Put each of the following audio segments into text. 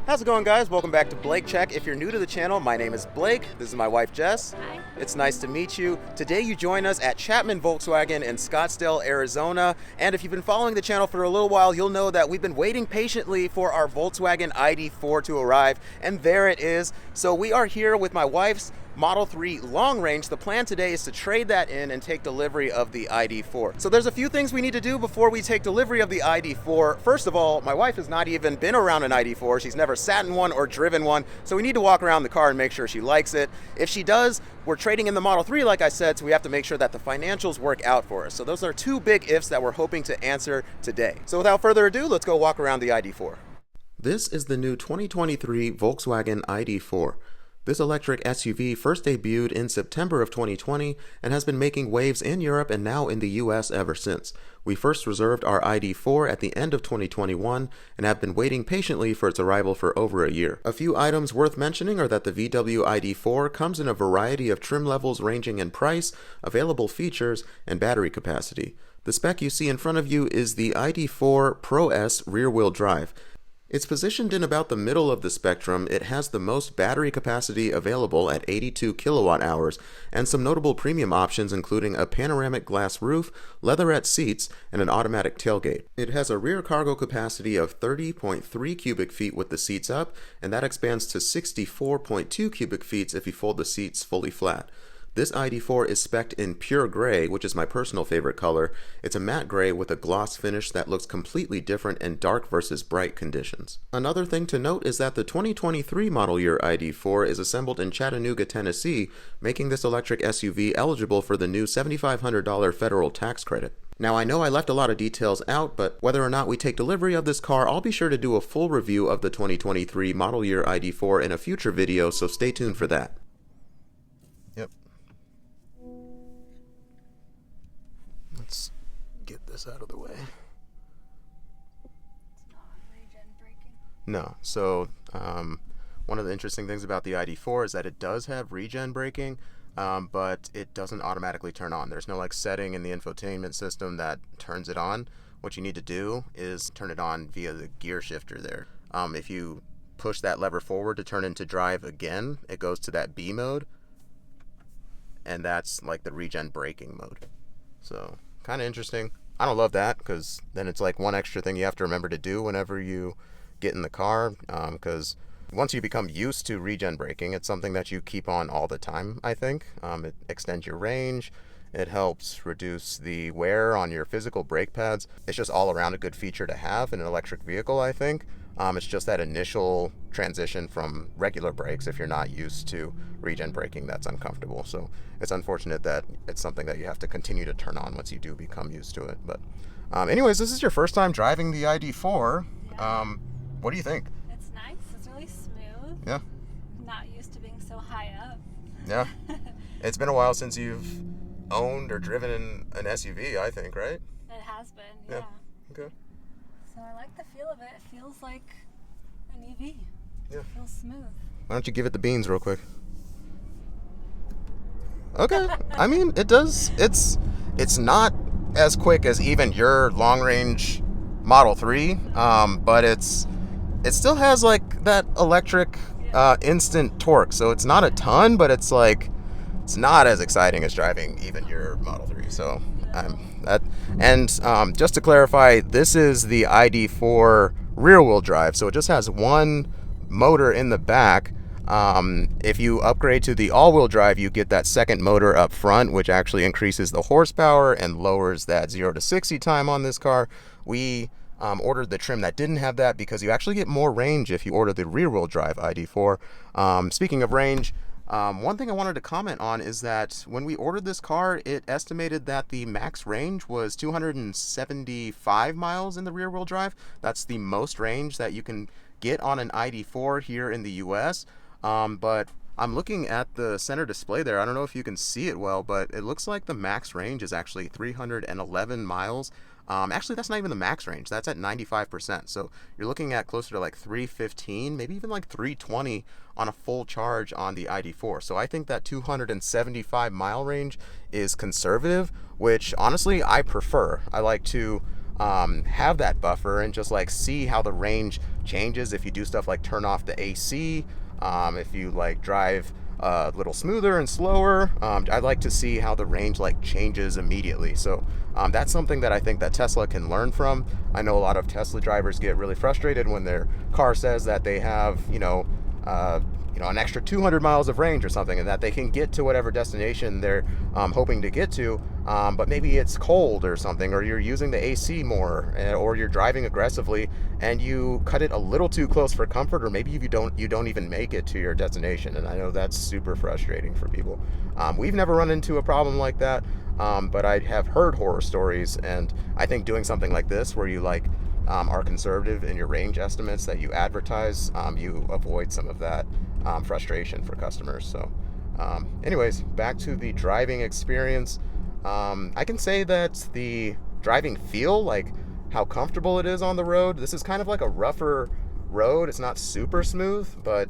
How's it going, guys? Welcome back to Blake Check. If you're new to the channel, my name is Blake. This is my wife, Jess. Hi. It's nice to meet you. Today you join us at Chapman Volkswagen in Scottsdale, Arizona. And if you've been following the channel for a little while, you'll know that we've been waiting patiently for our Volkswagen ID.4 to arrive, and there it is. So we are here with my wife's Model 3 Long Range. The plan today is to trade that in and take delivery of the ID.4. So there's a few things we need to do before we take delivery of the ID.4. First of all, my wife has not even been around an ID.4. She's never sat in one or driven one, so we need to walk around the car and make sure she likes it. If she does, we're trading in the Model 3, like I said, so we have to make sure that the financials work out for us. So those are two big ifs that we're hoping to answer today. So without further ado, let's go walk around the ID.4. This is the new 2023 Volkswagen ID.4. This electric SUV first debuted in September of 2020 and has been making waves in Europe and now in the US ever since. We first reserved our ID.4 at the end of 2021 and have been waiting patiently for its arrival for over a year. A few items worth mentioning are that the VW ID.4 comes in a variety of trim levels ranging in price, available features, and battery capacity. The spec you see in front of you is the ID.4 Pro S rear-wheel drive. It's positioned in about the middle of the spectrum. It has the most battery capacity available at 82 kilowatt hours and some notable premium options including a panoramic glass roof, leatherette seats, and an automatic tailgate. It has a rear cargo capacity of 30.3 cubic feet with the seats up, and that expands to 64.2 cubic feet if you fold the seats fully flat. This ID.4 is spec'd in pure gray, which is my personal favorite color. It's a matte gray with a gloss finish that looks completely different in dark versus bright conditions. Another thing to note is that the 2023 model year ID.4 is assembled in Chattanooga, Tennessee, making this electric SUV eligible for the new $7,500 federal tax credit. Now, I know I left a lot of details out, but whether or not we take delivery of this car, I'll be sure to do a full review of the 2023 model year ID.4 in a future video, so stay tuned for that. Yep. Let's get this out of the way. It's not regen braking. No. So one of the interesting things about the ID.4 is that it does have regen braking, but it doesn't automatically turn on. There's no like setting in the infotainment system that turns it on. What you need to do is turn it on via the gear shifter there. If you push that lever forward to turn into drive again, it goes to that B mode, and that's like the regen braking mode. So kind of interesting. I don't love that because then it's like one extra thing you have to remember to do whenever you get in the car, because once you become used to regen braking, it's something that you keep on all the time, I think. It extends your range. It helps reduce the wear on your physical brake pads. It's just all around a good feature to have in an electric vehicle, I think. It's just that initial transition from regular brakes, if you're not used to regen braking, that's uncomfortable. So it's unfortunate that it's something that you have to continue to turn on once you do become used to it. But anyways, this is your first time driving the ID.4. Yeah. What do you think? It's nice. It's really smooth. Yeah. Not used to being so high up. Yeah. It's been a while since you've owned or driven an SUV, I think, right? It has been, yeah. Okay. So I like the feel of it. It feels like an EV. Yeah. It feels smooth. Why don't you give it the beans real quick? Okay. I mean, it does. It's not as quick as even your long range Model 3, but it still has like that electric instant torque. So it's not a ton, but it's like it's not as exciting as driving even your Model 3. So just to clarify, this is the ID.4 rear-wheel drive, so it just has one motor in the back. If you upgrade to the all-wheel drive, you get that second motor up front, which actually increases the horsepower and lowers that 0 to 60 time on this car. We ordered the trim that didn't have that because you actually get more range if you order the rear-wheel drive ID.4. Speaking of range, one thing I wanted to comment on is that when we ordered this car, it estimated that the max range was 275 miles in the rear-wheel drive. That's the most range that you can get on an ID.4 here in the US. But I'm looking at the center display there. I don't know if you can see it well, but it looks like the max range is actually 311 miles. Actually, that's not even the max range. That's at 95%. So you're looking at closer to like 315, maybe even like 320 on a full charge on the ID.4. So I think that 275 mile range is conservative, which honestly I prefer. I like to have that buffer and just like see how the range changes if you do stuff like turn off the AC, if you like drive a little smoother and slower. I'd like to see how the range like changes immediately. So that's something that I think that Tesla can learn from. I know a lot of Tesla drivers get really frustrated when their car says that they have, an extra 200 miles of range or something, and that they can get to whatever destination they're hoping to get to, but maybe it's cold or something, or you're using the AC more, or you're driving aggressively and you cut it a little too close for comfort, or maybe you don't even make it to your destination. And I know that's super frustrating for people. We've never run into a problem like that, but I have heard horror stories, and I think doing something like this where you like are conservative in your range estimates that you advertise, you avoid some of that frustration for customers. So anyways, back to the driving experience. I can say that the driving feel, like how comfortable it is on the road, this is kind of like a rougher road. It's not super smooth, but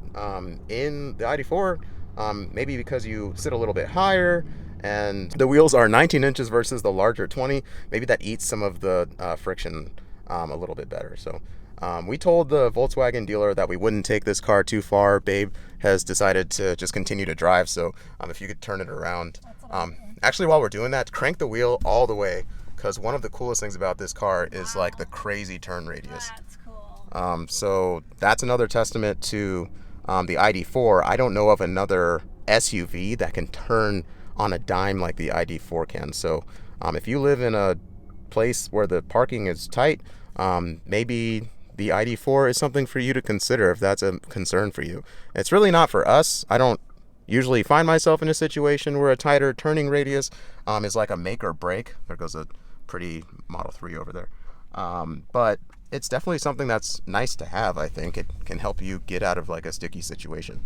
in the ID.4, maybe because you sit a little bit higher and the wheels are 19 inches versus the larger 20, maybe that eats some of the friction a little bit better. So we told the Volkswagen dealer that we wouldn't take this car too far. Babe has decided to just continue to drive, so if you could turn it around. Actually, while we're doing that, crank the wheel all the way, because one of the coolest things about this car is like the crazy turn radius. That's cool. So that's another testament to the ID.4. I don't know of another SUV that can turn on a dime like the ID.4 can. So if you live in a place where the parking is tight, maybe the ID.4 is something for you to consider if that's a concern for you. It's really not for us. I don't usually find myself in a situation where a tighter turning radius is like a make or break. There goes a pretty Model 3 over there. But it's definitely something that's nice to have. I think it can help you get out of like a sticky situation.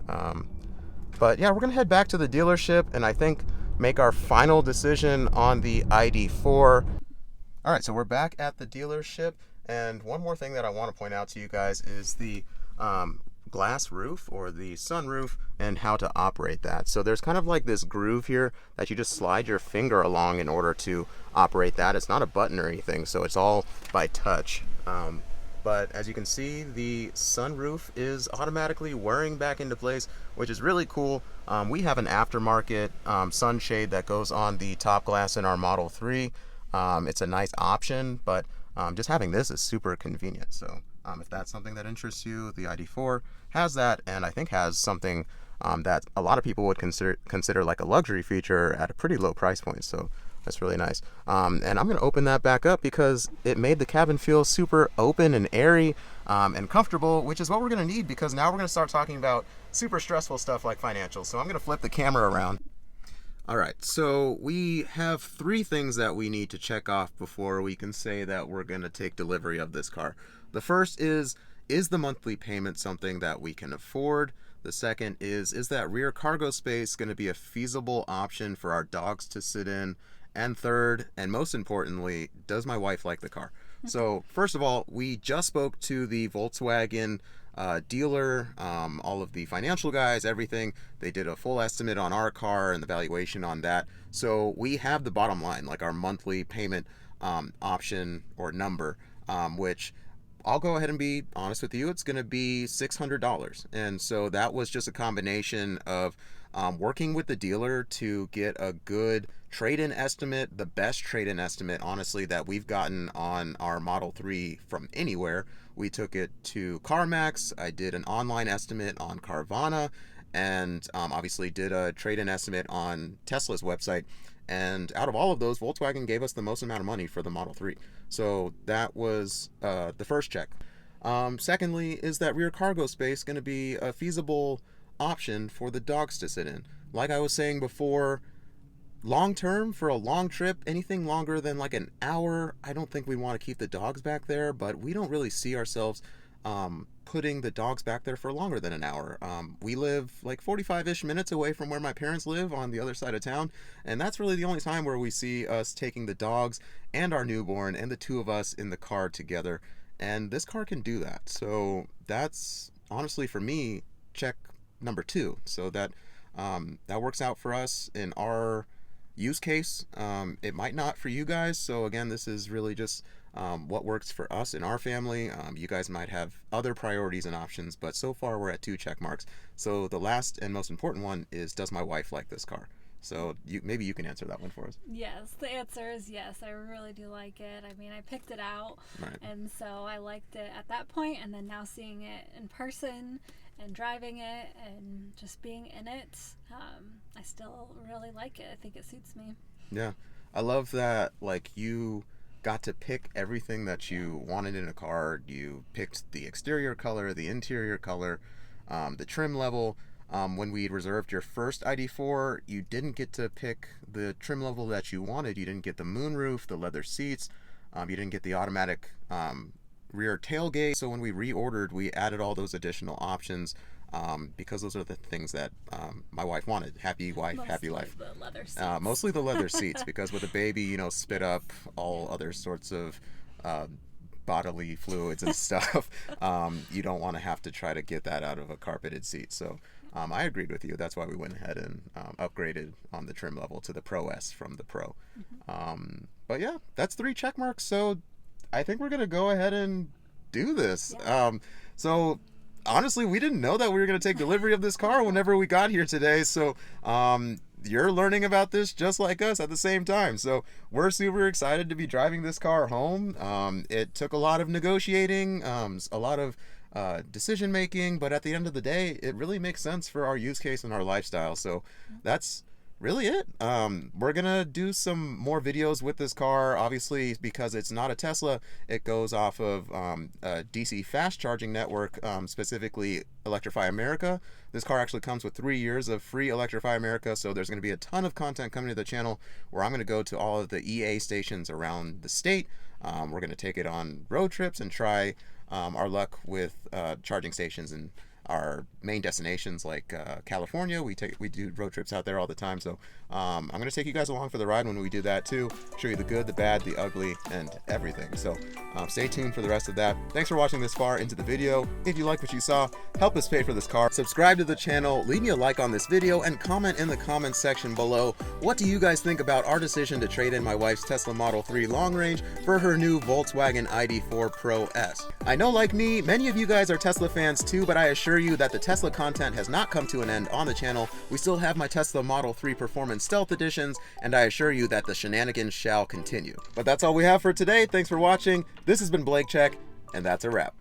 But yeah, we're gonna head back to the dealership and I think make our final decision on the ID.4. All right, so we're back at the dealership, and one more thing that I want to point out to you guys is the glass roof, or the sunroof, and how to operate that. So there's kind of like this groove here that you just slide your finger along in order to operate that. It's not a button or anything, so it's all by touch. But as you can see, the sunroof is automatically whirring back into place, which is really cool. We have an aftermarket sunshade that goes on the top glass in our Model 3. It's a nice option, but just having this is super convenient. So if that's something that interests you, the ID.4 has that, and I think has something that a lot of people would consider like a luxury feature at a pretty low price point. So that's really nice. And I'm going to open that back up because it made the cabin feel super open and airy and comfortable, which is what we're going to need, because now we're going to start talking about super stressful stuff like financials. So I'm going to flip the camera around. All right, so we have 3 things that we need to check off before we can say that we're going to take delivery of this car. The first is the monthly payment something that we can afford? The second is that rear cargo space going to be a feasible option for our dogs to sit in? And third, and most importantly, does my wife like the car? So first of all, we just spoke to the Volkswagen dealer, all of the financial guys, everything. They did a full estimate on our car and the valuation on that. So we have the bottom line, like our monthly payment option or number, which I'll go ahead and be honest with you, it's going to be $600. And so that was just a combination of working with the dealer to get a good trade-in estimate, the best trade-in estimate, honestly, that we've gotten on our Model 3 from anywhere. We took it to CarMax. I did an online estimate on Carvana, and obviously did a trade-in estimate on Tesla's website. And out of all of those, Volkswagen gave us the most amount of money for the Model 3. So that was the first check. Secondly, is that rear cargo space going to be a feasible option for the dogs to sit in? Like I was saying before, long term, for a long trip, anything longer than like an hour, I don't think we want to keep the dogs back there, but we don't really see ourselves putting the dogs back there for longer than an hour. We live like 45-ish minutes away from where my parents live on the other side of town, and that's really the only time where we see us taking the dogs and our newborn and the 2 of us in the car together, and this car can do that. So that's honestly, for me, check number 2. So that that works out for us in our use case. It might not for you guys. So again, this is really just what works for us in our family. You guys might have other priorities and options, but so far we're at 2 check marks. So the last and most important one is, does my wife like this car? So maybe you can answer that one for us. Yes, the answer is yes. I really do like it. I mean, I picked it out, Right. and so I liked it at that point, and then now seeing it in person and driving it and just being in it, I still really like it. I think it suits me. Yeah. I love that, like, you got to pick everything that you wanted in a car. You picked the exterior color, the interior color, the trim level. When we reserved your first ID.4, you didn't get to pick the trim level that you wanted. You didn't get the moonroof, the leather seats. You didn't get the automatic rear tailgate. So when we reordered, we added all those additional options because those are the things that my wife wanted. Happy wife, happy life. The leather seats. Mostly the leather seats, because with a baby, you know, spit up all other sorts of bodily fluids and stuff. You don't want to have to try to get that out of a carpeted seat. So I agreed with you. That's why we went ahead and upgraded on the trim level to the Pro S from the Pro. But yeah, that's 3 check marks. So I think we're going to go ahead and do this. Yeah. So honestly, we didn't know that we were going to take delivery of this car whenever we got here today. So you're learning about this just like us at the same time. So we're super excited to be driving this car home. It took a lot of negotiating, a lot of decision making, but at the end of the day, it really makes sense for our use case and our lifestyle. So that's really it. We're gonna do some more videos with this car. Obviously, because it's not a Tesla, it goes off of a DC fast charging network, specifically Electrify America. This car actually comes with 3 years of free Electrify America, so there's going to be a ton of content coming to the channel where I'm going to go to all of the EA stations around the state. We're going to take it on road trips and try our luck with charging stations in our main destinations like California. We do road trips out there all the time. So I'm going to take you guys along for the ride when we do that too. Show you the good, the bad, the ugly, and everything. So stay tuned for the rest of that. Thanks for watching this far into the video. If you like what you saw, help us pay for this car. Subscribe to the channel, leave me a like on this video, and comment in the comments section below. What do you guys think about our decision to trade in my wife's Tesla Model 3 Long Range for her new Volkswagen ID.4 Pro S? I know, like me, many of you guys are Tesla fans too, but I assure you that the Tesla content has not come to an end on the channel. We still have my Tesla Model 3 Performance Stealth Editions, and I assure you that the shenanigans shall continue. But that's all we have for today. Thanks for watching. This has been Blake Check, and that's a wrap.